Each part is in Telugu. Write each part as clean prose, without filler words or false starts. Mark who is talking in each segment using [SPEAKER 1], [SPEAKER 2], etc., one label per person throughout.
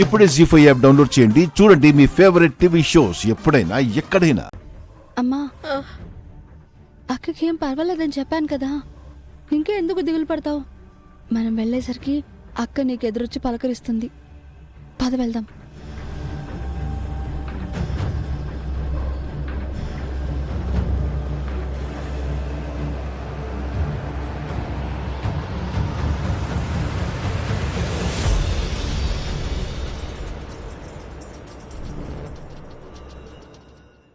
[SPEAKER 1] ఇప్పుడే జీ5 యాప్ డౌన్లోడ్ చేయండి. చూడండి మీ ఫేవరెట్ టీవీ షోస్ ఎప్పుడైనా ఎక్కడైనా.
[SPEAKER 2] అమ్మా, అక్కకి ఏం పర్వాలేదని చెప్పాను కదా, ఇంకా ఎందుకు దిగులు పడతావు? మనం వెళ్ళేసరికి అక్క నీకు ఎదురొచ్చి పలకరిస్తుంది. పద వెళ్దాం.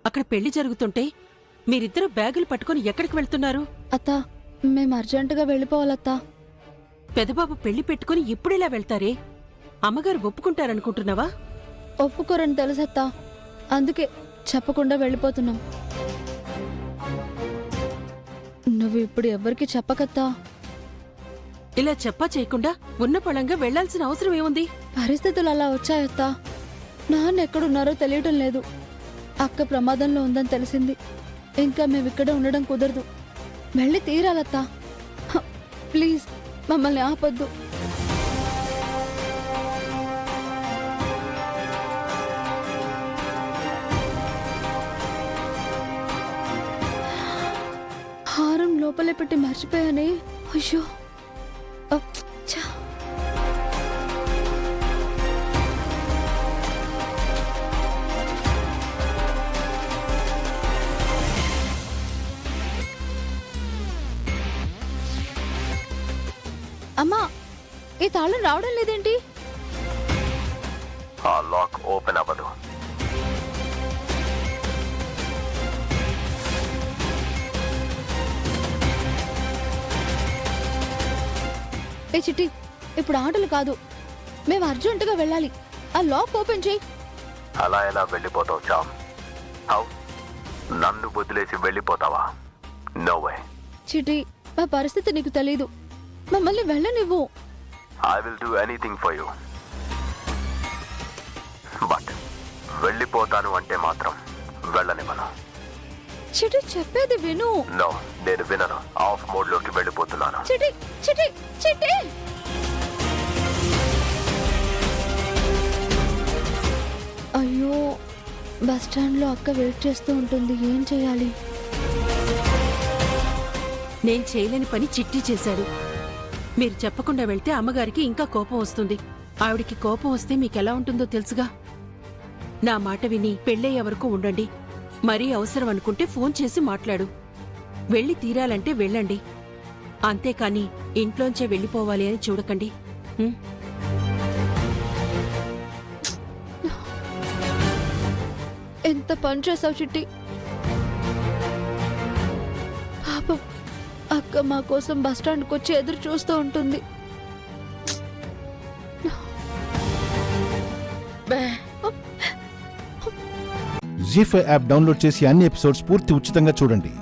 [SPEAKER 3] అక్కడ పెళ్లి జరుగుతుంటే మీరిద్దరూ బ్యాగులు పట్టుకుని ఎక్కడికి వెళ్తున్నారు?
[SPEAKER 2] అత్తా, మేము అర్జెంటుగా వెళ్ళిపోవాలత్తా.
[SPEAKER 3] పెదబాబు పెళ్లి పెట్టుకుని ఇప్పుడిలా వెళ్తారే, అమ్మగారు ఒప్పుకుంటారనుకుంటున్నావా?
[SPEAKER 2] ఒప్పుకోరని తెలుసత్తా, అందుకే చెప్పకుండా వెళ్ళిపోతున్నాం. నువ్వు ఇప్పుడు ఎవరికి చెప్పకత్తా.
[SPEAKER 3] ఇలా చెప్పా చేయకుండా ఉన్న పళంగా వెళ్లాల్సిన అవసరం ఏముంది?
[SPEAKER 2] పరిస్థితులు అలా వచ్చాయత్తా. నాన్న ఎక్కడున్నారో తెలియటం లేదు. అక్క ప్రమాదంలో ఉందని తెలిసింది. ఇంకా మేమిక్కడే ఉండడం కుదరదు. వెళ్ళి తీరాలత్తా. ప్లీజ్ మమ్మల్ని ఆపొద్దు. హారం లోపలే పెట్టి మర్చిపోయానే. అయ్యో, ఛా. అమ్మా, ఈ తాళం రావడం లేదేంటి?
[SPEAKER 4] ఆ లాక్ ఓపెన్ అవ్వదు.
[SPEAKER 2] ఏ చిట్టి, ఇప్పుడు ఆటలు కాదు, మేము అర్జెంటుగా వెళ్ళాలి. ఆ లాక్ ఓపెన్ చేయి.
[SPEAKER 4] అలా ఎలా వెళ్ళిపోతావు చామ్? హౌ? నన్ను వదిలేసి వెళ్ళిపోతావా? No way.
[SPEAKER 2] చిట్టి, మా పరిస్థితి నీకు తెలీదు. మమ్మల్ని వెళ్ళనివ్వు.
[SPEAKER 4] I will do anything for you. But వెళ్ళిపోతాను అంటే మాత్రం వెళ్ళనివ్వను.
[SPEAKER 2] చిట్టి, చెప్పేది విను.
[SPEAKER 4] నో, నేను వినను. ఆఫ్ మోడ్ లోకి వెళ్ళిపోతున్నాను.
[SPEAKER 2] చిట్టి, చిట్టి, చిట్టి. అయ్యో, బస్ స్టాండ్ లో అక్క వెయిట్ చేస్తూ ఉంటుంది. ఏం చేయాలి?
[SPEAKER 3] నేను చేయలేని పని చిట్టి చేశాడు. మీరు చెప్పకుండా వెళ్తే అమ్మగారికి ఇంకా కోపం వస్తుంది. ఆవిడికి కోపం వస్తే మీకెలా ఉంటుందో తెలుసుగా. నా మాట విని పెళ్ళయ్యే వరకు ఉండండి. మరీ అవసరం అనుకుంటే ఫోన్ చేసి మాట్లాడు. వెళ్ళి తీరాలంటే వెళ్ళండి. అంతేకాని ఇంట్లోంచే వెళ్ళిపోవాలి అని చూడకండి.
[SPEAKER 2] ఎంత పని చేసావు చిట్టి. పాపం అక్క మా కోసం బస్టాండ్కి వచ్చి ఎదురు చూస్తూ ఉంటుంది.
[SPEAKER 1] జీ5 యాప్ డౌన్లోడ్ చేసి అన్ని ఎపిసోడ్స్ పూర్తి ఉచితంగా చూడండి.